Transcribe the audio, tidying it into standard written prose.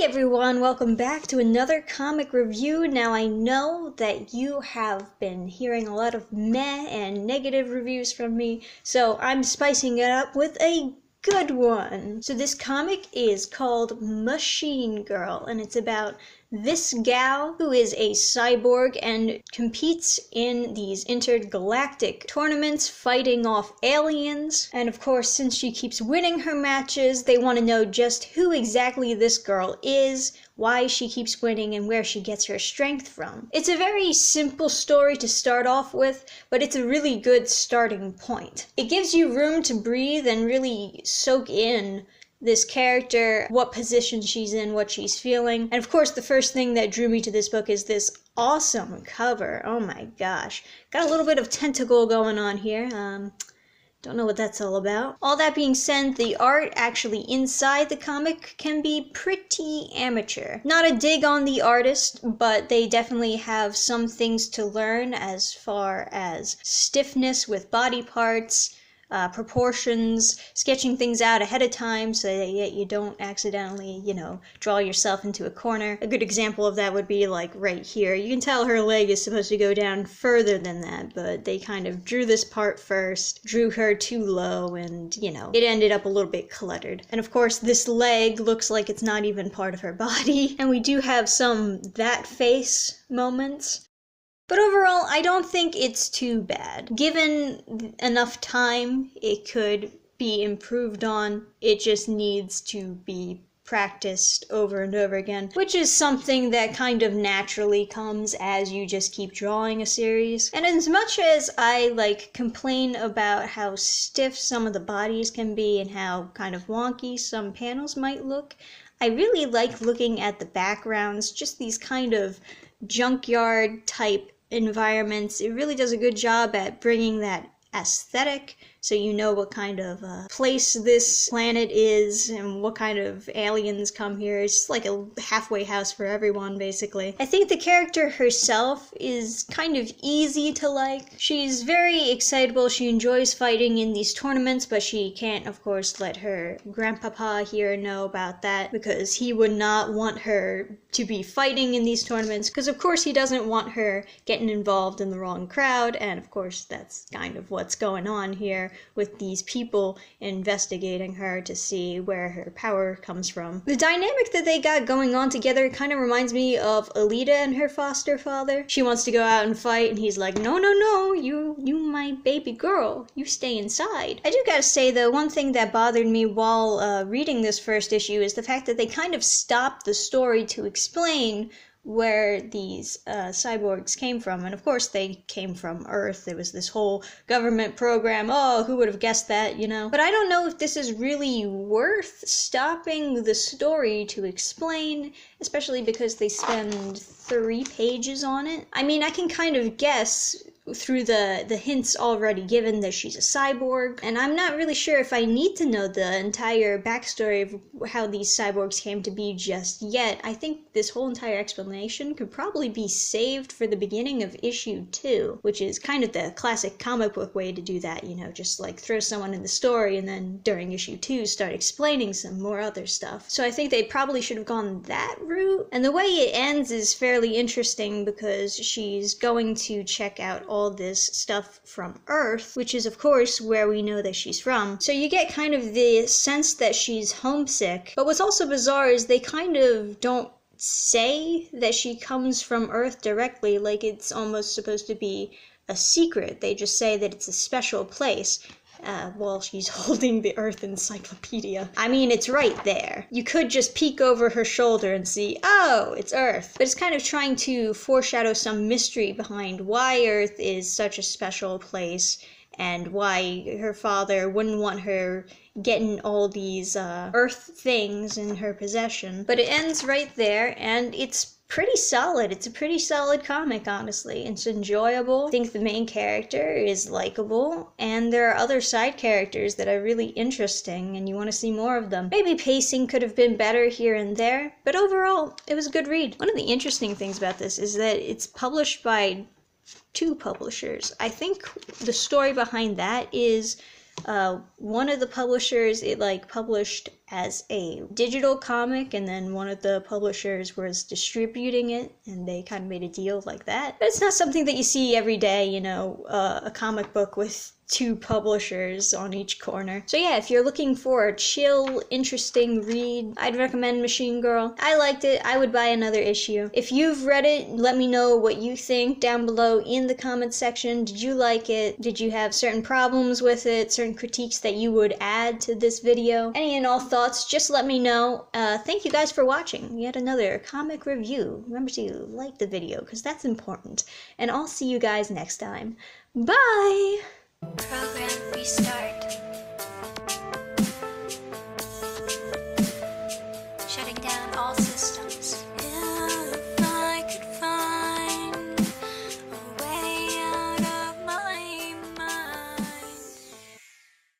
everyone, welcome back to another comic review. Now I know that you have been hearing a lot of meh and negative reviews from me, so I'm spicing it up with a good one. So this comic is called Machine Girl, and it's about this gal who is a cyborg and competes in these intergalactic tournaments fighting off aliens. And of course, since she keeps winning her matches, they want to know just who exactly this girl is, why she keeps winning, and where she gets her strength from. It's a very simple story to start off with, but it's a really good starting point. It gives you room to breathe and really soak in this character, what position she's in, what she's feeling. And of course, the first thing that drew me to this book is this awesome cover. Oh my gosh. Got a little bit of tentacle going on here. Don't know what that's all about. All that being said, the art actually inside the comic can be pretty amateur. Not a dig on the artist, but they definitely have some things to learn as far as stiffness with body parts, proportions, sketching things out ahead of time so that you don't accidentally, draw yourself into a corner. A good example of that would be like right here. You can tell her leg is supposed to go down further than that, but they kind of drew this part first, drew her too low, and, it ended up a little bit cluttered. And of course, this leg looks like it's not even part of her body, and we do have some that face moments. But overall, I don't think it's too bad. Given enough time, it could be improved on. It just needs to be practiced over and over again, which is something that kind of naturally comes as you just keep drawing a series. And as much as I complain about how stiff some of the bodies can be and how kind of wonky some panels might look, I really like looking at the backgrounds, just these kind of junkyard type environments. It really does a good job at bringing that aesthetic, so you know what kind of place this planet is and what kind of aliens come here. It's just like a halfway house for everyone, basically. I think the character herself is kind of easy to like. She's very excitable. She enjoys fighting in these tournaments, but she can't, of course, let her grandpapa here know about that, because he would not want her to be fighting in these tournaments, because of course he doesn't want her getting involved in the wrong crowd, and of course that's kind of what's going on here with these people investigating her to see where her power comes from. The dynamic that they got going on together kind of reminds me of Alita and her foster father. She wants to go out and fight, and he's like, no, you my baby girl, you stay inside. I do gotta say though, one thing that bothered me while reading this first issue is the fact that they kind of stopped the story to explain where these cyborgs came from. And of course they came from Earth. There was this whole government program. Oh, who would have guessed that, But I don't know if this is really worth stopping the story to explain, especially because they spend 3 pages on it. I mean, I can kind of guess through the hints already given that she's a cyborg, and I'm not really sure if I need to know the entire backstory of how these cyborgs came to be just yet. I think this whole entire explanation could probably be saved for the beginning of issue 2, which is kind of the classic comic book way to do that, just like throw someone in the story and then during issue 2 start explaining some more other stuff. So I think they probably should have gone that route. And the way it ends is fairly interesting because she's going to check out all this stuff from Earth, which is of course where we know that she's from. So you get kind of the sense that she's homesick. But what's also bizarre is they kind of don't say that she comes from Earth directly, like it's almost supposed to be a secret. They just say that it's a special place. While she's holding the Earth Encyclopedia. I mean, it's right there. You could just peek over her shoulder and see, oh, it's Earth. But it's kind of trying to foreshadow some mystery behind why Earth is such a special place and why her father wouldn't want her getting all these Earth things in her possession. But it ends right there, and it's pretty solid. It's a pretty solid comic, honestly. It's enjoyable. I think the main character is likable, and there are other side characters that are really interesting, and you want to see more of them. Maybe pacing could have been better here and there, but overall, it was a good read. One of the interesting things about this is that it's published by 2 publishers. I think the story behind that is One of the publishers, it like published as a digital comic, and then one of the publishers was distributing it, and they kind of made a deal like that. But it's not something that you see every day, you know, a comic book with two publishers on each corner. So yeah, if you're looking for a chill, interesting read, I'd recommend Machine Girl. I liked it. I would buy another issue. If you've read it, let me know what you think down below in the comments section. Did you like it? Did you have certain problems with it? Certain critiques that you would add to this video? Any and all thoughts, just let me know. Thank you guys for watching yet another comic review. Remember to like the video, because that's important. And I'll see you guys next time. Bye! Program restart.